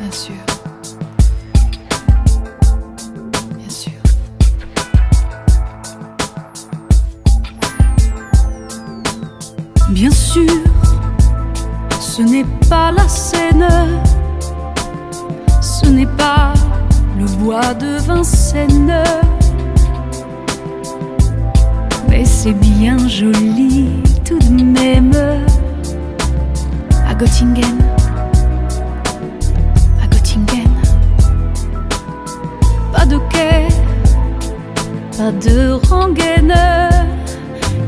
bien sûr. Bien sûr. Bien sûr, ce n'est pas la Seine, ce n'est pas le bois de Vincennes, mais c'est bien joli tout de même. À Göttingen, à Göttingen, pas de quai, pas de rengaine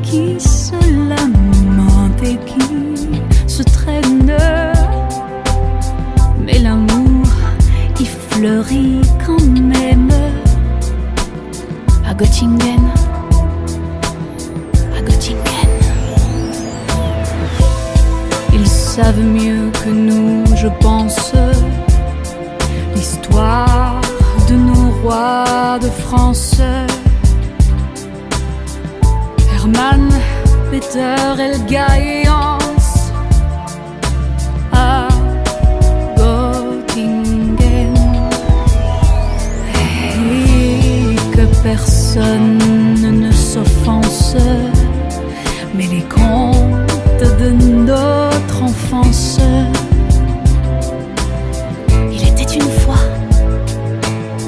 qui se lamente et qui se traîne, mais l'amour y fleurit quand même. À Göttingen, à Göttingen. Ils savent mieux que nous, je pense, l'histoire de nos rois de France. Hermann, Peter, Helga et Hans à Göttingen. Et que personne ne s'offense, mais les contes de notre enfance. Il était une fois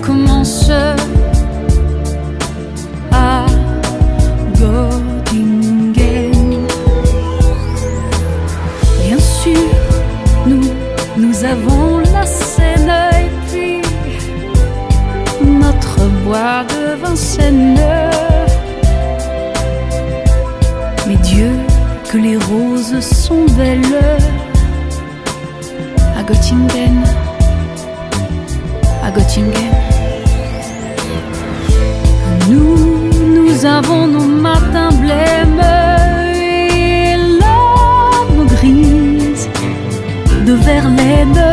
commence à Göttingen. Bien sûr, nous avons la Seine et puis notre bois de Vincennes. Mais Dieu, que les roses sont belles à Göttingen, à Göttingen. Nous avons nos matins blêmes et l'âme grise de Verlaine.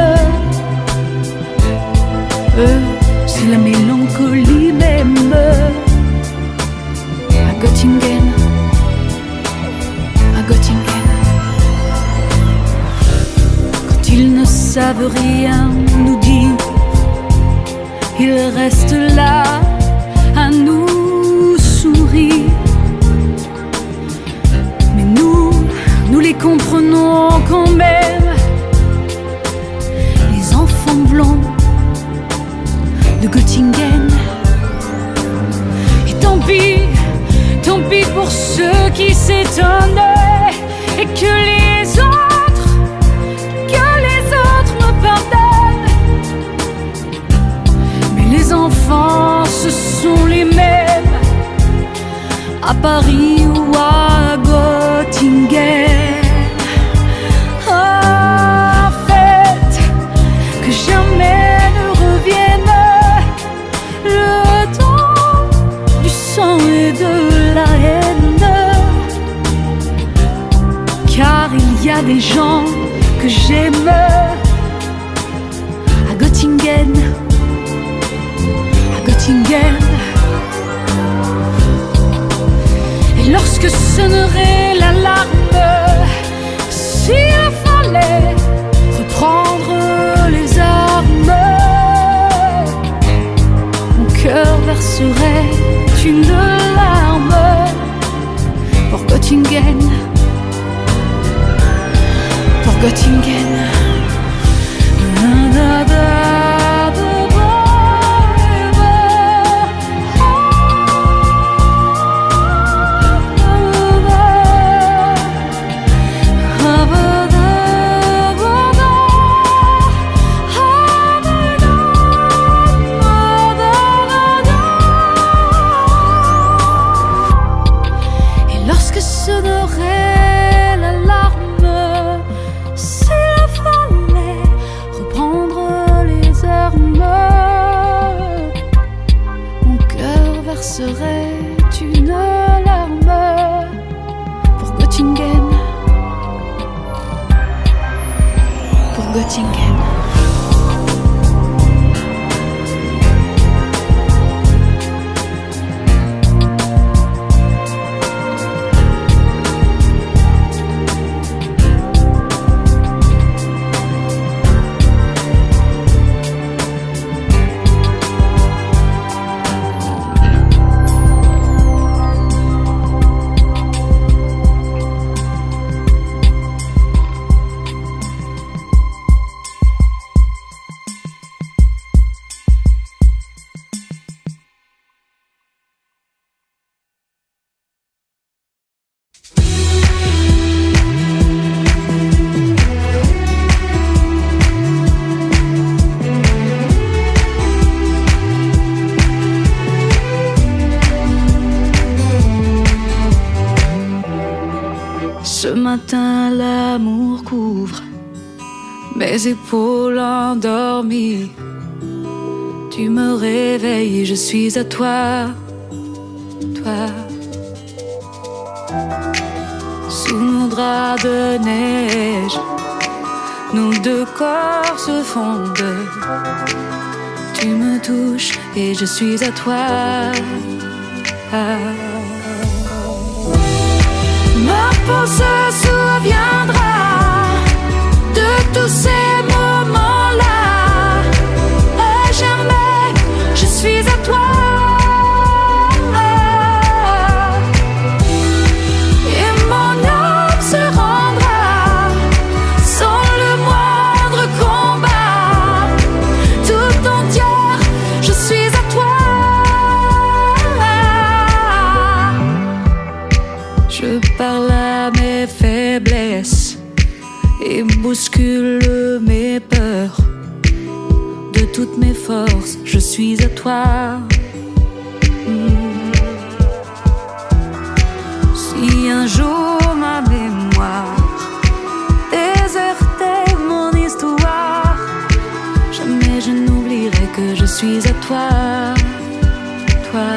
C'est la mélancolie même à Göttingen, à Göttingen. Quand ils ne savent rien nous dire, ils restent là à nous sourire. Mais nous les comprenons quand même, les enfants blancs de Göttingen. Et tant pis pour ceux qui s'étonnaient et que les autres me pardonnent. Mais les enfants, ce sont les mêmes à Paris ou à Göttingen. En fait, que jamais ne revienne le temps du sang et de la haine, car il y a des gens que j'aime à Göttingen, à Göttingen. Et lorsque sonnerait l'alarme, s'il fallait reprendre les armes, mon cœur verserait une larme pour Göttingen, pour Göttingen. Sonnerait l'alarme, s'il fallait matin, l'amour couvre mes épaules endormies. Tu me réveilles, je suis à toi, toi. Sous nos draps de neige, nos deux corps se fondent. Tu me touches et je suis à toi. Ma peau se souviendra de tous ces moments-là. À jamais, je suis à toi. Et mon âme se rendra sans le moindre combat. Tout entière, je suis à toi. Je parle à mes faiblesses et bouscule mes peurs. De toutes mes forces, je suis à toi. Si un jour ma mémoire désertait mon histoire, jamais je n'oublierai que je suis à toi, toi.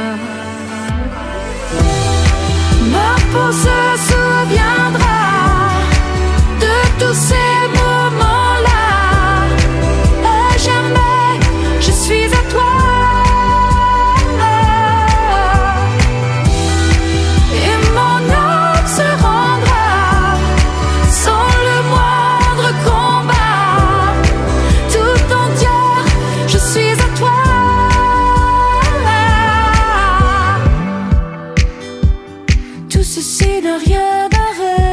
Ma peau se souviendra de tous ces moments-là. À jamais, je suis à toi. Et mon âme se rendra sans le moindre combat. Tout entière, je suis à toi. Tout ceci n'a rien d'arrêt.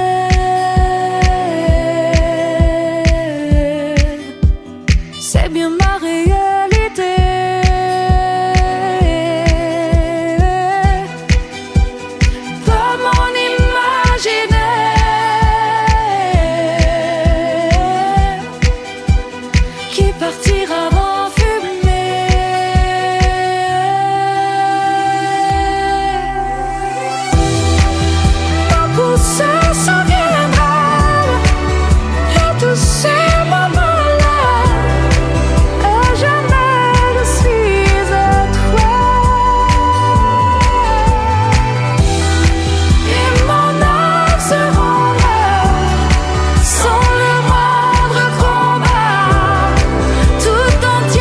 C'est bien ma réalité. Pas mon imaginaire qui partira en fumée. Ma peau se souviendra de tous ces moments-là. À jamais, je suis à toi. Et mon âme se rendra sans le moindre combat. Tout entière,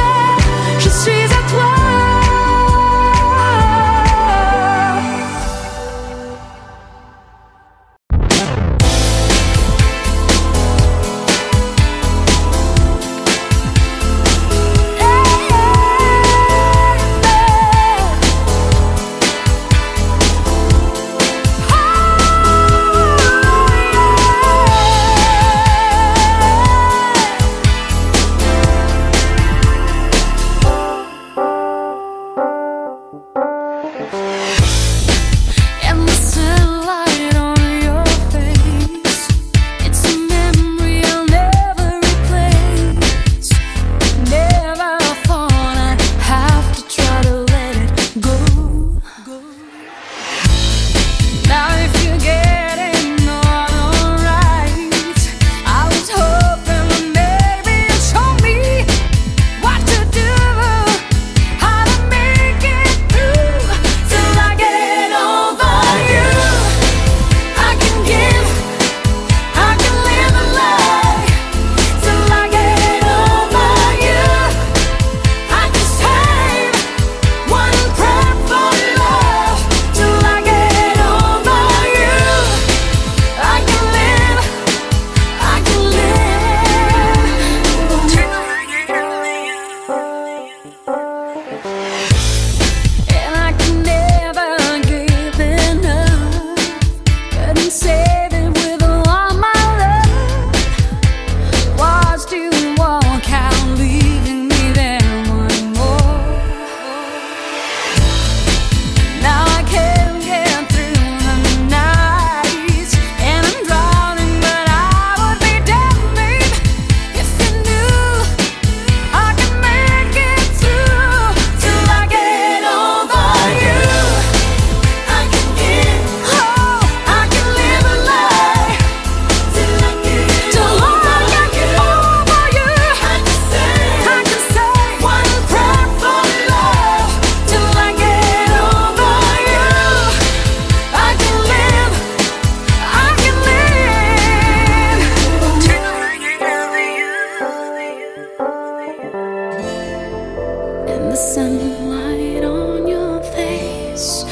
And the sunlight on your face.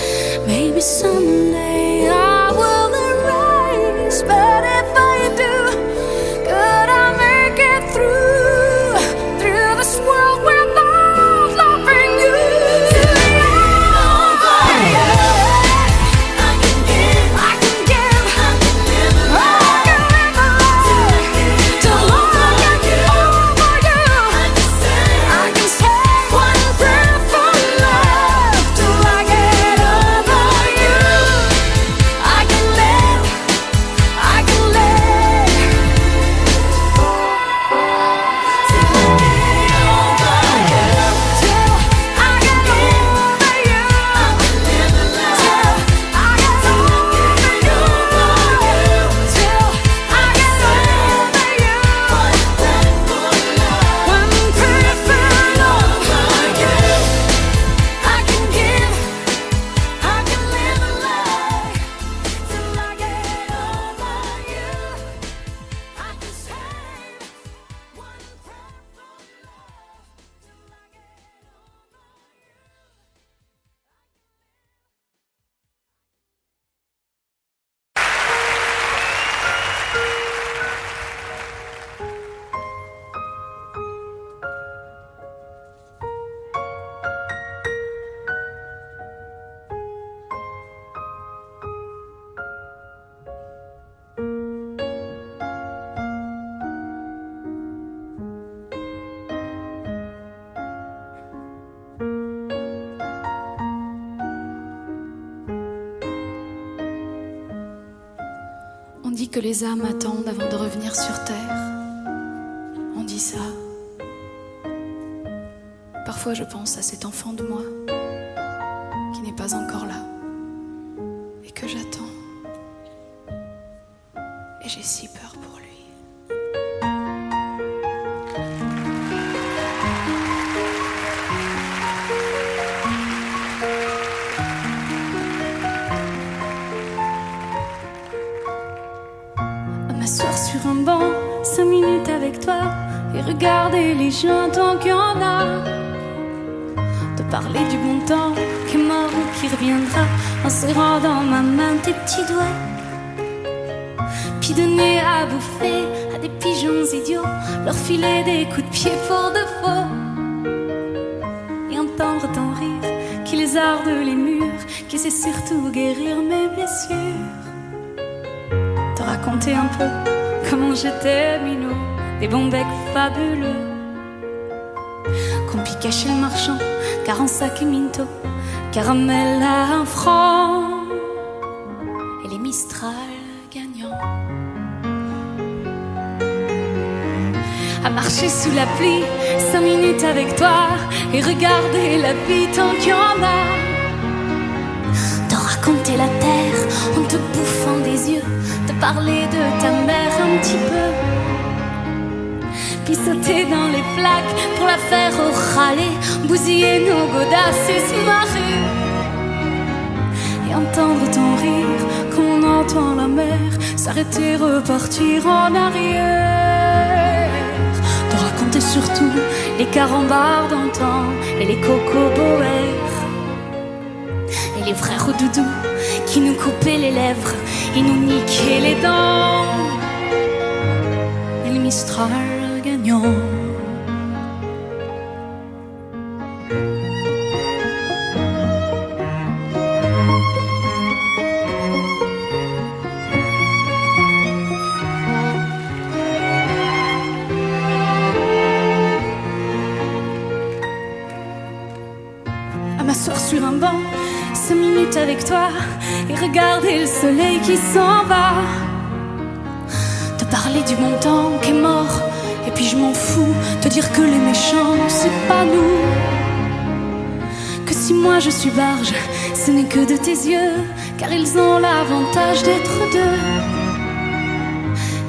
Maybe someday I will erase, but if I do, could I make it through this world without loving you? Till the end of my life, I can give, I can live a life till I get over you. I can say one prayer for love till I get over you. I can live, I can live till I get over you. Till I get over you. I can live a life till I get over you. Till I get over you. One prayer for love. I can give, I can live a life till I get over you. I can save one prayer for love till I get On dit que les âmes attendent avant de revenir sur terre. On dit ça. Parfois je pense à cet enfant de moi qui n'est pas encore là et que j'attends. Et j'ai si peur pour lui. M'asseoir sur un banc, 5 minutes avec toi, et regarder les gens tant qu'il y en a. De parler du bon temps qui est mort ou qui reviendra, en serrant dans ma main tes petits doigts. Puis donner à bouffer à des pigeons idiots, leur filer des coups de pied pour de faux. Et entendre ton rire qui lézarde les murs, qui sait surtout guérir mes blessures. Te raconter un peu comment j'étais minot, des bons becs fabuleux qu'on piquait chez le marchand, car en sac et minto, caramel à 1 franc, et les Mistral gagnants. À marcher sous la pluie, 5 minutes avec toi, et regarder la vie tant qu'il y en a. Te raconter la terre en te bouffant des yeux, te parler de ta mère un petit peu, puis sauter dans les flaques pour la faire râler, bousiller nos godasses et se marrer, et entendre ton rire quand on entend la mer s'arrêter, repartir en arrière. Te raconter surtout les carambars d'antan et les cocoboères et les frères au doudou qui nous coupaient les lèvres et nous niquaient les dents, et les Mistral gagnants. À m'asseoir sur un banc, 5 minutes avec toi, et regarder le soleil qui s'en va. Te parler du bon temps qui est mort, et puis je m'en fous, te dire que les méchants c'est pas nous, que si moi je suis barge, ce n'est que de tes yeux, car ils ont l'avantage d'être deux.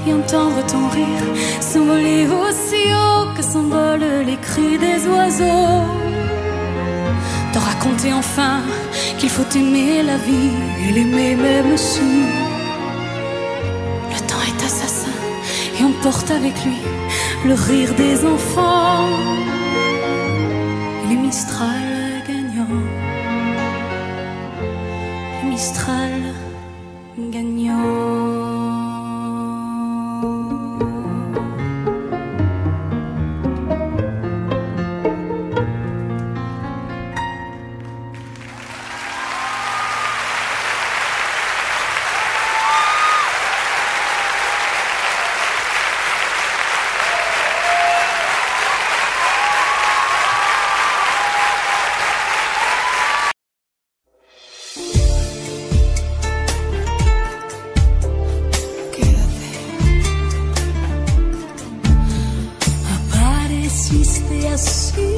Et entendre ton rire s'envoler aussi haut que s'envolent les cris des oiseaux. Te raconter enfin qu'il faut aimer la vie et l'aimer même si le temps est assassin, et on porte avec lui le rire des enfants et les Mistral gagnants, les Mistral gagnants. Apareciste así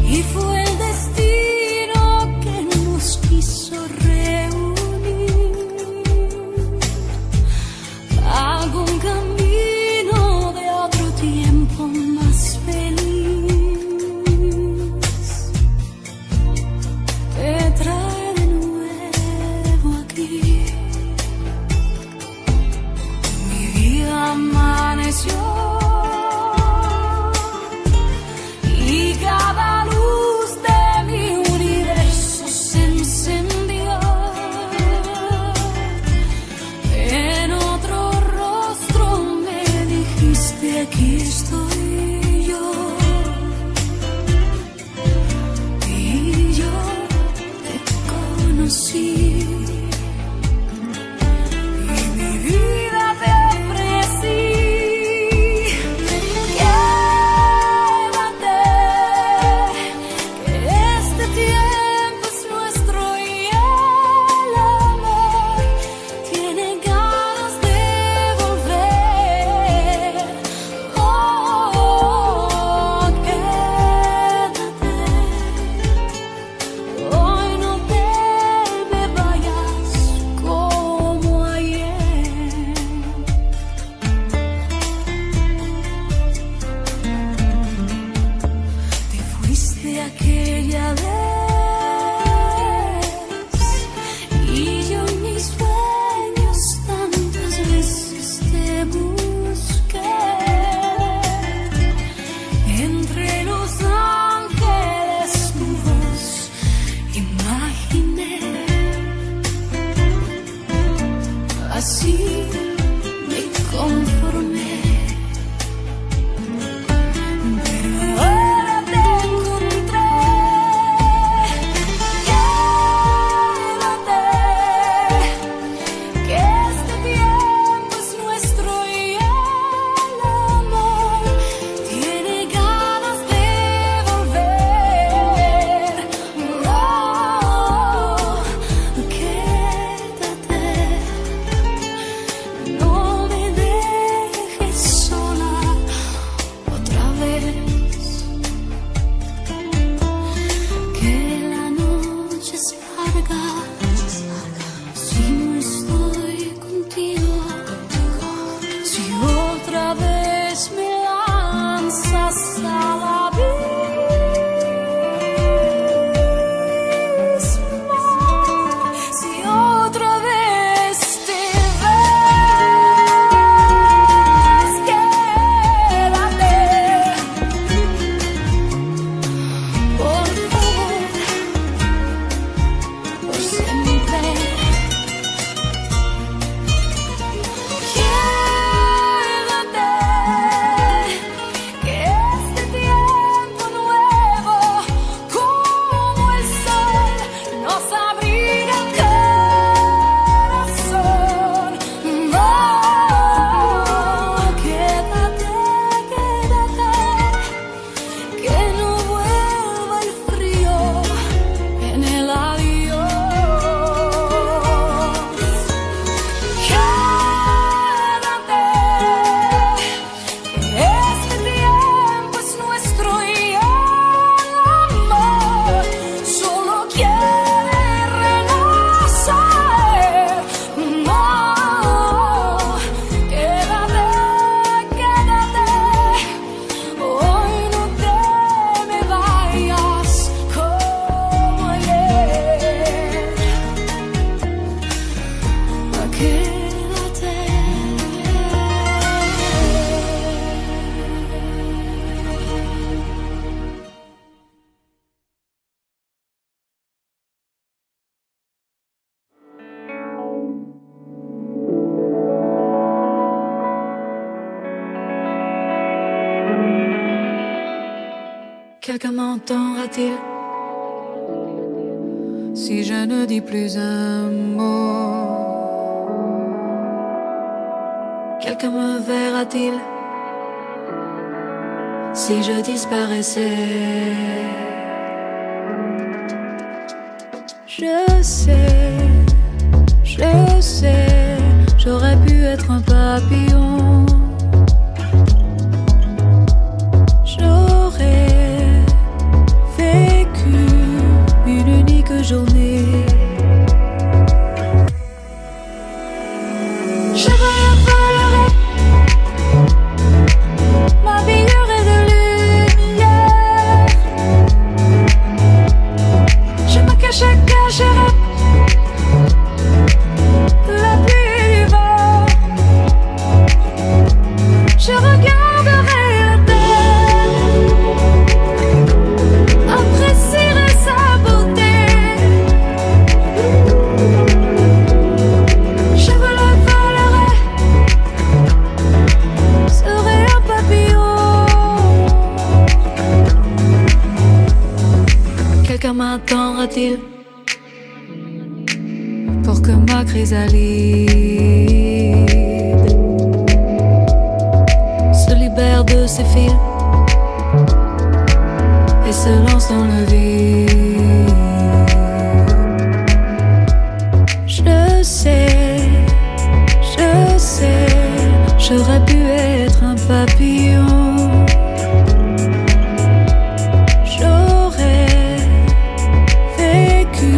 y fue el destino que nos quiso reunir. Hago un camino de otro tiempo más feliz. Te trae de nuevo aquí. Mi vida amaneció y cada luz de mi universo se encendió. En otro rostro me dijiste: aquí estoy yo. Y yo te conocí. Hoy no te Quelqu'un m'entendra-t-il si je ne dis plus un mot? Quelqu'un me verra-t-il si je disparaissais? Je sais, j'aurais pu être un papillon. J'aurais vécu une unique journée. Je volerai, m'habillerai de lumière. Je me cacherai la pluie et du vent. Je regarderai la terre, apprécierai sa beauté. Je volerai, serai un papillon. Quelqu'un m'attendra-t-il pour que ma chrysalide se libère de ses fils et se lance dans le vide? Je sais, j'aurais pu être un papillon. J'aurais vécu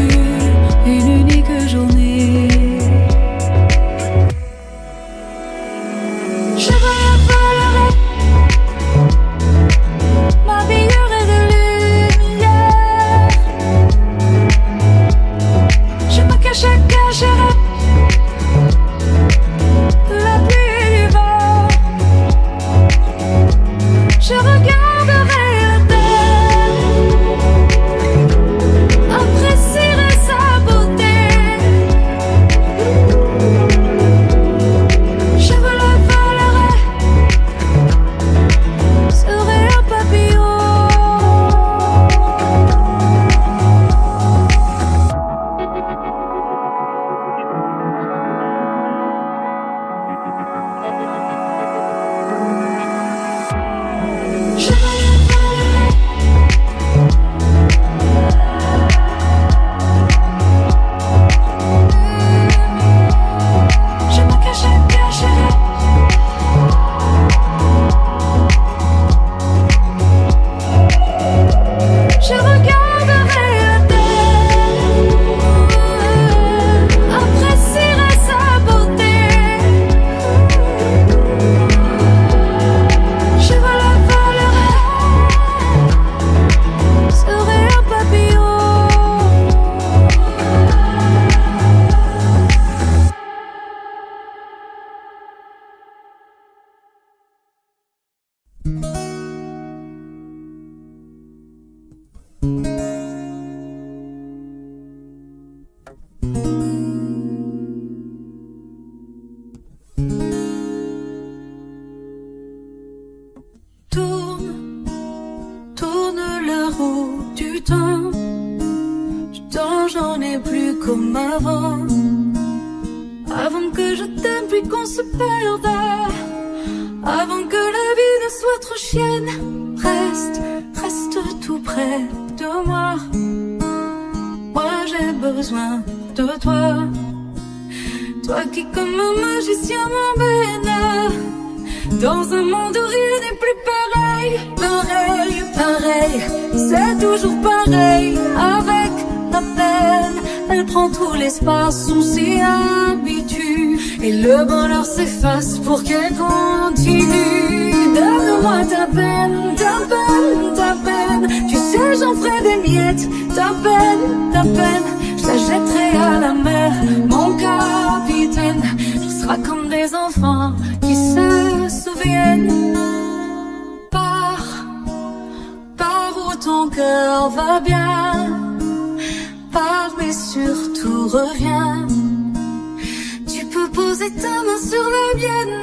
une unique journée. Je volerai, m'habillerai de lumière. Je me cacherai la pluie et du vent. Je regarderai la terre, apprécierai sa beauté. Je volerai, serai un papillon. Je volerai, je me cacherai. Je regarderai la terre, apprécierai sa beauté. Je volerai, serai un papillon. Tourne la roue du temps. Du temps, j'en ai plus comme avant. Avant que je t'aime puis qu'on se perde. Avant que la vie ne soit trop chienne. Reste tout près de moi. Moi j'ai besoin de toi. Toi qui comme un magicien m'emmène dans un monde où rien n'est plus pareil. Pareil, c'est toujours pareil. Avec la peine, elle prend tout l'espace. On s'y habitue et le bonheur s'efface pour qu'elle continue. Donne-moi ta peine. Tu sais, j'en ferai des miettes. Ta peine, je la jetterai à la mer. Mon capitaine, je serai comme des enfants qui se souviennent. Par où ton cœur va bien. Pars mais surtout reviens. Tu peux poser ta main sur la mienne.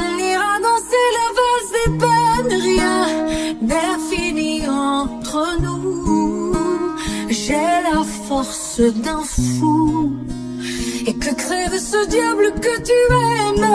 On ira danser la valse des peines. Rien n'est fini d'un fou. Et que crève ce diable que tu aimes,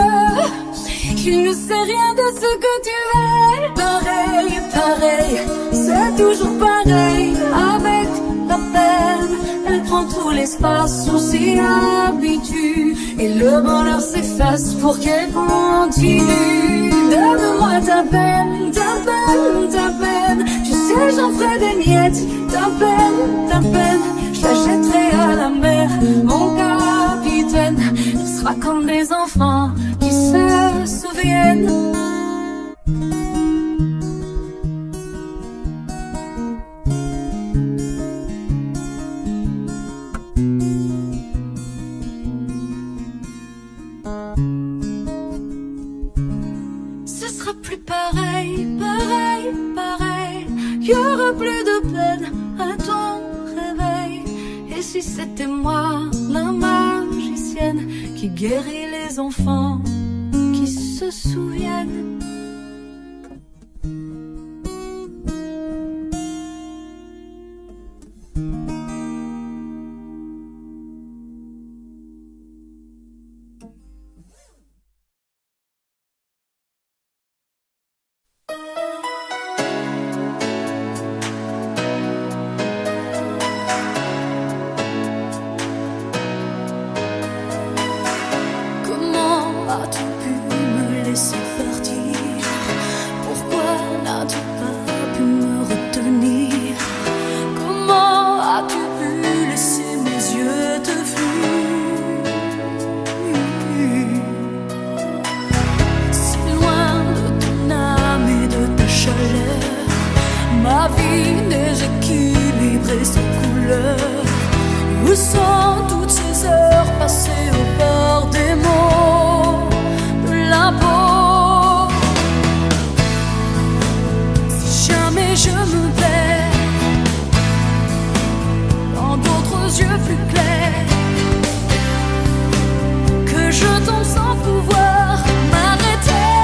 il ne sait rien de ce que tu es. Pareil, pareil, c'est toujours pareil. Avec la peine, elle prend tout l'espace, on s'y habitue. Et le bonheur s'efface pour qu'elle continue. Donne-moi ta peine, ta peine, ta peine. Tu sais, j'en ferai des miettes. Ta peine, ta peine, je la jetterai à la mer. Mon capitaine, tu seras comme des enfants qui se souviennent. Ce sera plus pareil, pareil, pareil. Y aura plus de peine à ton réveil. Et si c'était moi, la magicienne, qui guérit les enfants qui se souviennent. As-tu pu me laisser partir? Pourquoi n'as-tu pas pu me retenir? Comment as-tu pu laisser mes yeux te fuir? Si loin de ton âme et de ta chaleur, ma vie déséquilibrée sans couleur. Où sont toutes ces heures passées au bord des mots? Si jamais je me perds dans d'autres yeux plus clairs, que je tombe sans pouvoir m'arrêter,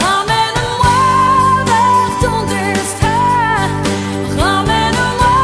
ramène-moi vers ton destin, ramène-moi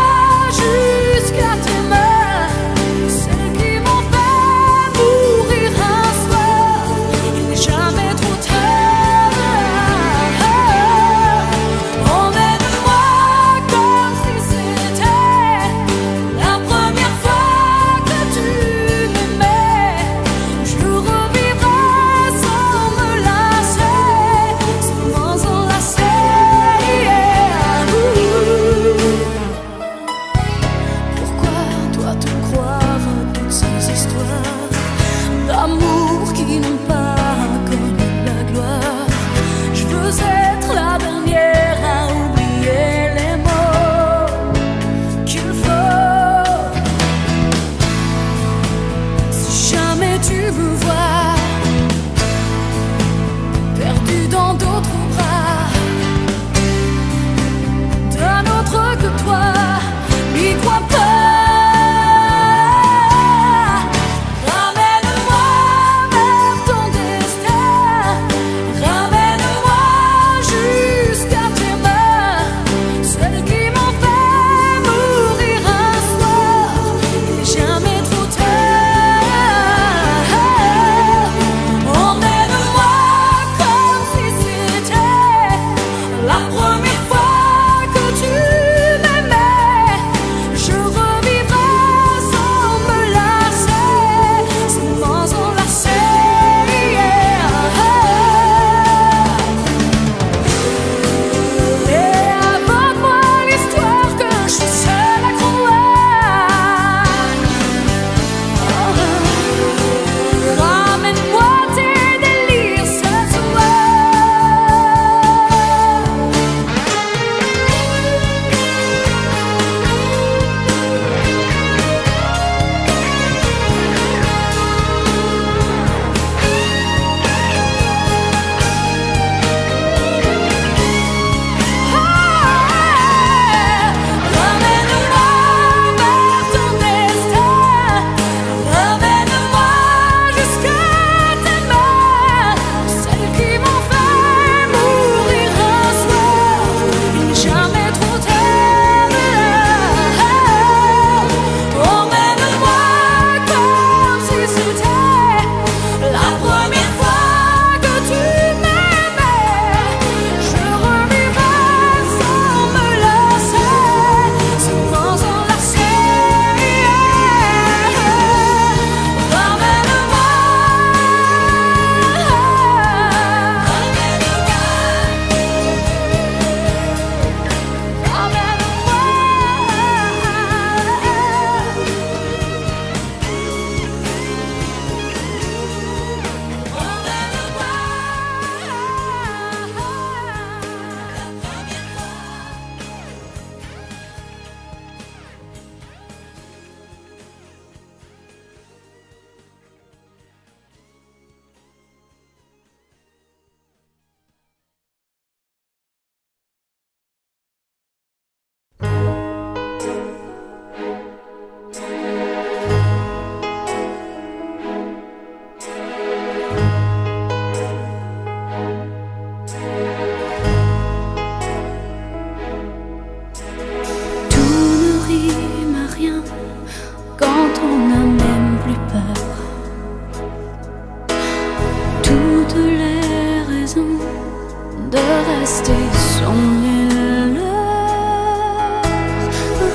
de rester son île.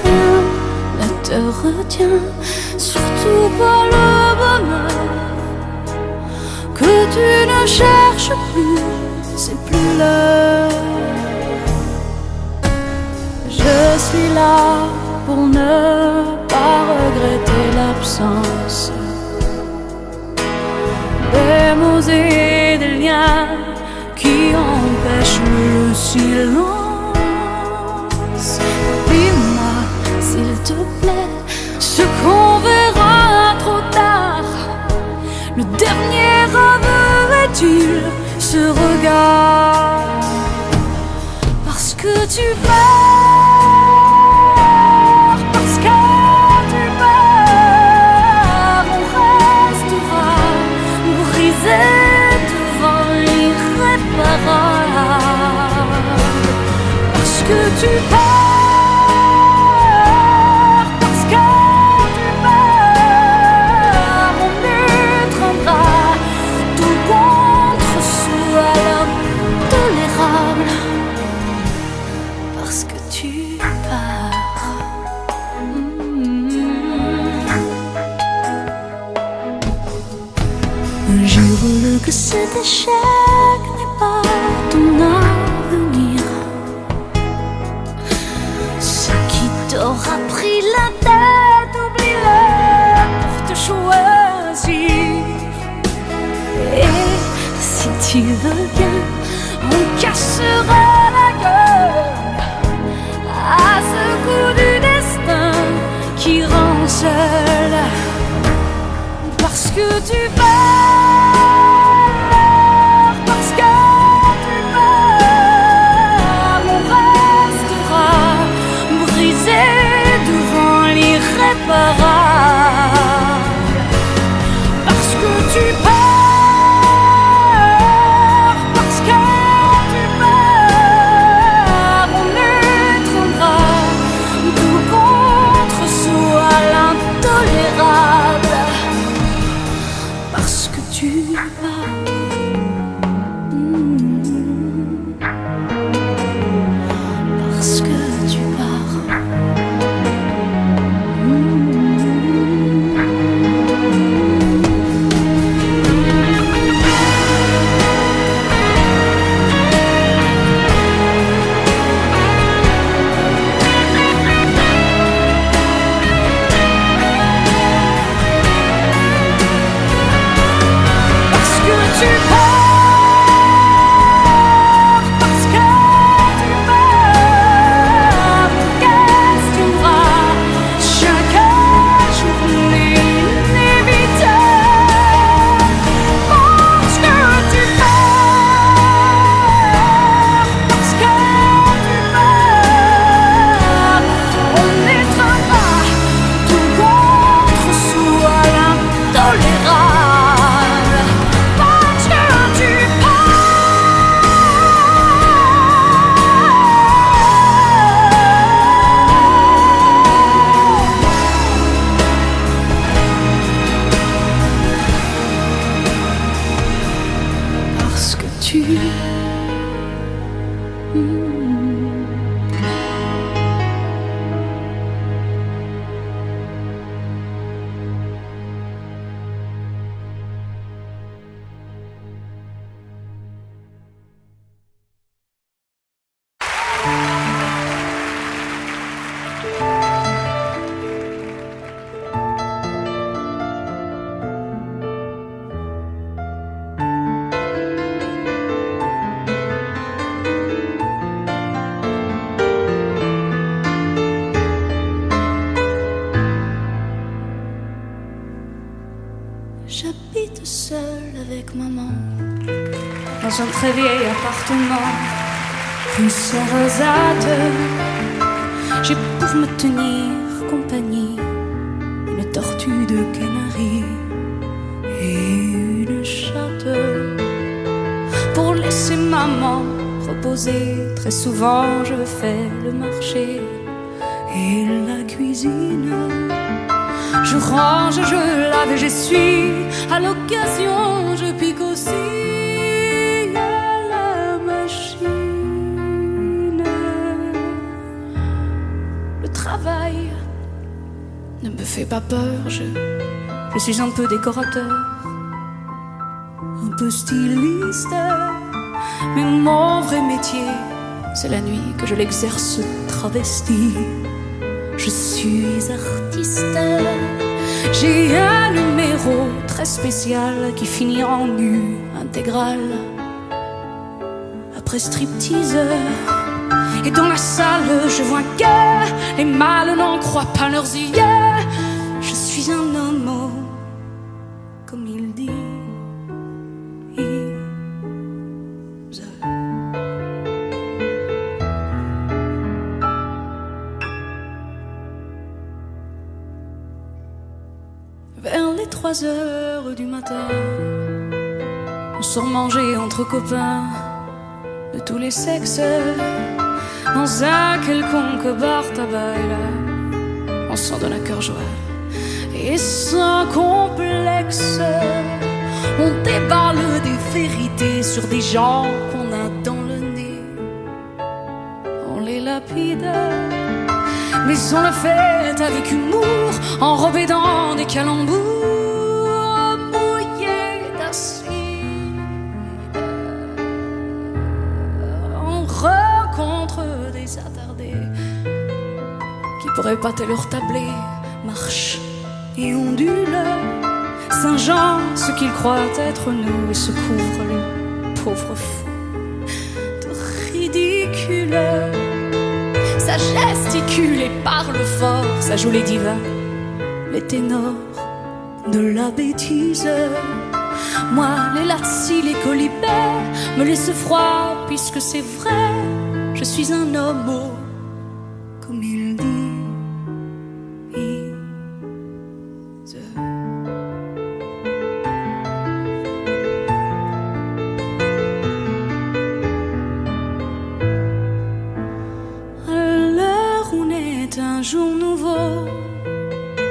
Rien ne te retient, surtout pas le bonheur que tu ne cherches plus, c'est plus l'heure. Je suis là pour ne pas regretter l'absence des mots et des liens qui empêchent le silence. Dis-moi, s'il te plaît, ce qu'on verra trop tard. Le dernier aveu est-il ce regard? Parce que tu pars, parce que tu pars, on restera brisé devant l'irréparable. Parce que tu pars, parce que tu pars, on étreindra tout contre soi l'intolérable. Parce que tu pars. Jure-le que cet échec n'est pas ton avenir. Ce qui t'aura pris la tête, oublie-le pour te choisir. Et si tu veux bien, on cassera la gueule à ce coup du destin qui rend seul. Parce que tu pars, parce que tu pars, on restera brisé devant l'irréparable. Parce que tu pars, parce que tu pars, on étreindra tout contre soi l'intolérable. Parce que tu pars. Parce que tu pars. Parce que tu pars, parce que tu pars, on questionnera chaque journée inévitable. Parce que tu pars, parce que tu pars, on étreindra tout contre soi l'intolérable. Parce que tu parce que tu J'habite seule avec maman dans un très vieil appartement rue Sarrazate. J'ai pour me tenir compagnie une tortue de Canaries et une chatte. Pour laisser maman reposer, très souvent je fais le marché et la cuisine. Je range, je lave et j'essuie. À l'occasion, je pique aussi à la machine. fais pas peur, je suis un peu décorateur, un peu styliste, mais mon vrai métier, c'est la nuit que je l'exerce travesti. Je suis artiste, j'ai un numéro très spécial qui finit en nu intégral. Après striptease, et dans la salle je vois que les mâles n'en croient pas leurs yeux. Je suis un homo, comme il dit. Vers les 3 heures du matin, on sort manger entre copains de tous les sexes dans un quelconque bar tabac, et là on s'en donne à cœur joie et sans complexe. On déballe des vérités sur des gens qu'on a dans le nez. On les lapide, mais on le fait avec humour, enrobé dans des calembours mouillés d'acide. On rencontre des attardés qui pourraient épater leur tablé, marche et ondule, singeant ce qu'ils croient être nous, et se couvrent les pauvres fous de ridicule. Ça gesticule et parle fort, ça joue les divins, les ténors de la bêtise. Moi, les lazzi, les colibets me laissent froid, puisque c'est vrai, je suis un homo, comme il dit. Un jour nouveau,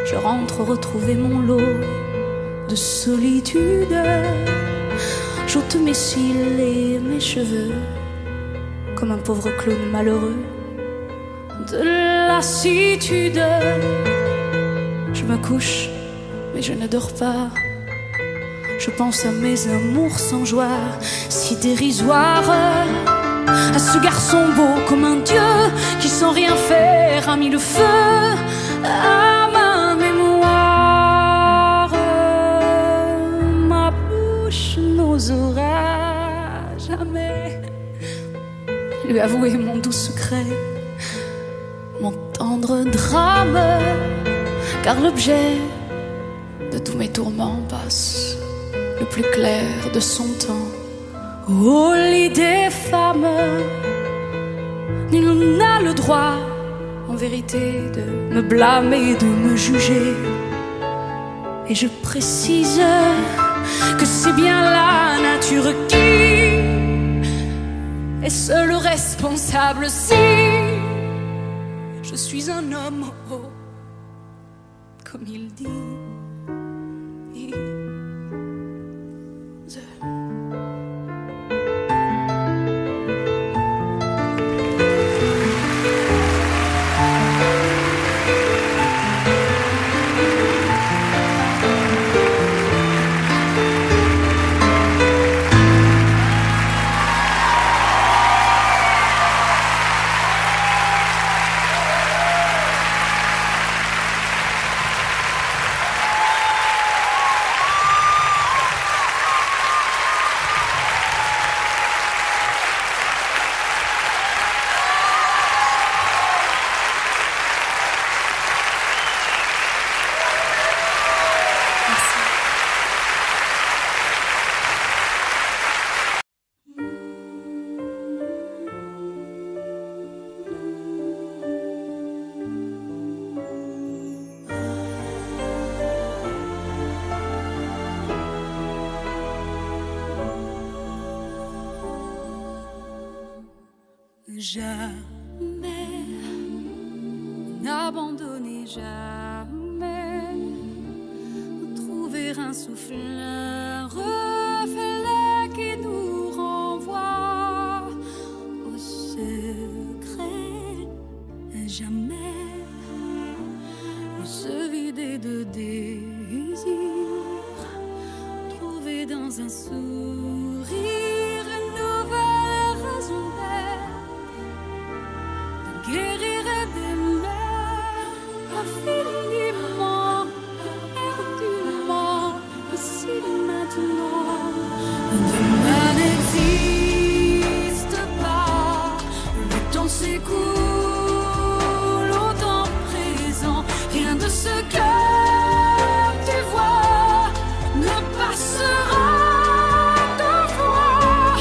je rentre retrouver mon lot de solitude. J'ôte mes cils et mes cheveux comme un pauvre clown malheureux de lassitude. Je me couche, mais je ne dors pas. Je pense à mes amours sans joie, si dérisoires, à ce garçon beau comme un dieu qui sans rien faire a mis le feu à ma mémoire. Ma bouche n'osera jamais lui avouer mon doux secret, mon tendre drame, car l'objet de tous mes tourments passe le plus clair de son temps au lit des femmes. Nul n'a le droit, en vérité, de me blâmer, de me juger. Et je précise que c'est bien la nature qui est seule responsable si je suis un homme, oh, comme il dit. Jamais n'abandonner, jamais trouver un souffle, un reflet qui nous renvoie au secret. Jamais se vider dans un sourire, une nouvelle raison d'être, de guérir et d'aimer infiniment, éperdument, ici maintenant. Demain n'existe pas, le temps s'écoule au temps présent, rien de ce que tu vois ne passera devant.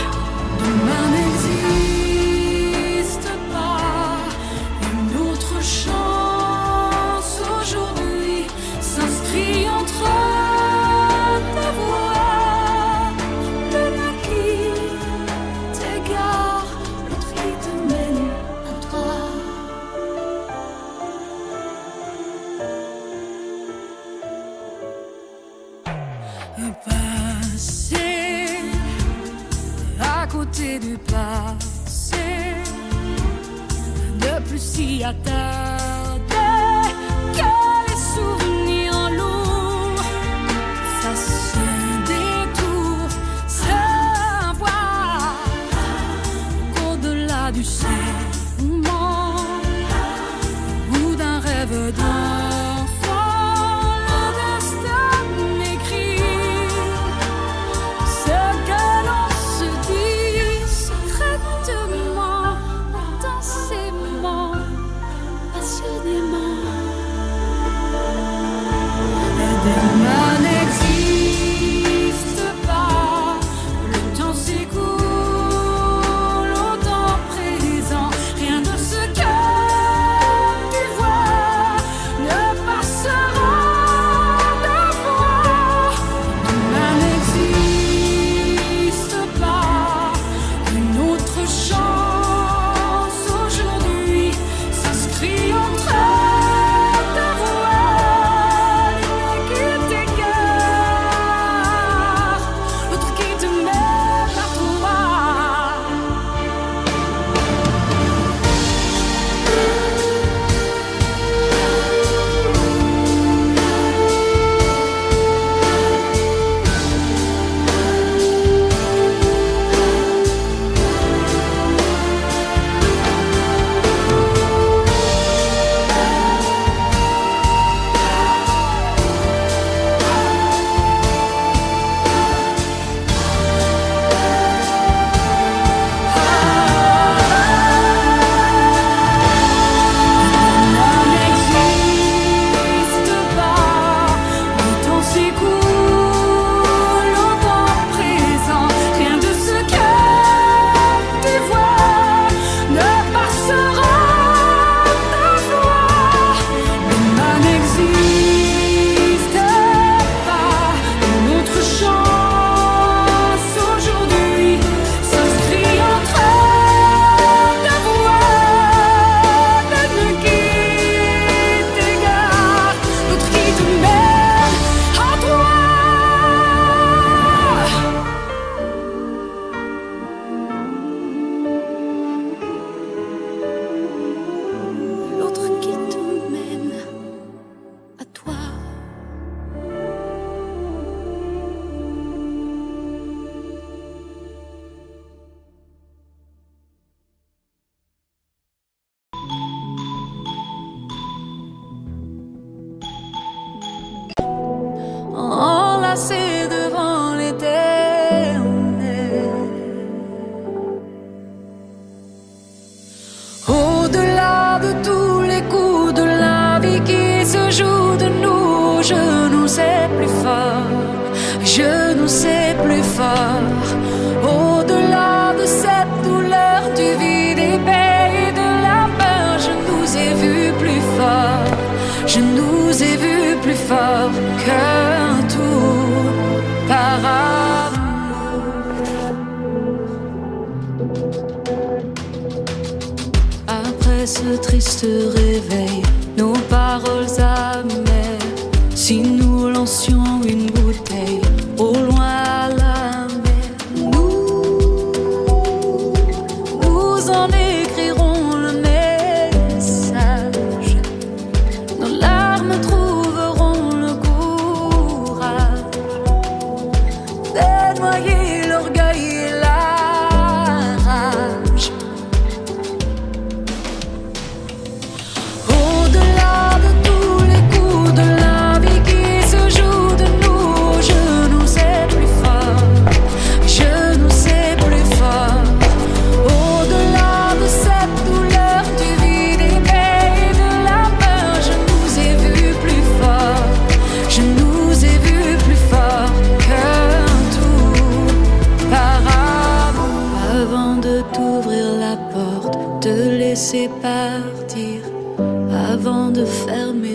Demain n'existe pas, une autre chance aujourd'hui s'inscrit entre ta voix. L'un qui t'égare, l'autre qui te mène à toi. Et passer à côté du passé, ne plus s'y attarder, que les souvenirs lourds fassent un détour, savoir qu'au-delà du serment ou d'un rêve d'enfant, le destin m'écrit ce que l'on se dit secrètement, intensément, passionnément. Et demain n'existe pas, le temps s'écoule au temps présent, rien de ce que tu vois ne passera devant. Demain n'existe pas, une autre chance aujourd'hui s'inscrit entre ta voix. L'un qui t'égare, l'autre qui te met à toi. N'existe pas, le temps s'écoule au temps présent, rien de ce que tu vois ne passera devant. Demain n'existe pas, une autre chance aujourd'hui s'inscrit entre ta voix. L'un qui t'égare, l'autre qui te mène à toi. L'autre qui te mène à toi. Enlacé devant l'éternel, au-delà de tous les coups de la vie qui se jouent de nous, je nous sais plus fort, je nous sais plus fort. Au-delà de cette douleur du vide épais et de la peur, je nous ai vus plus fort, je nous ai vus plus fort qu'un tout par amour. Après ce triste réveil, nos paroles amères, si nous lancions une bouteille au loin à la mer, nous en écrirons le message. Nos larmes trouveront le courage. Aide-moi laisser partir avant de fermer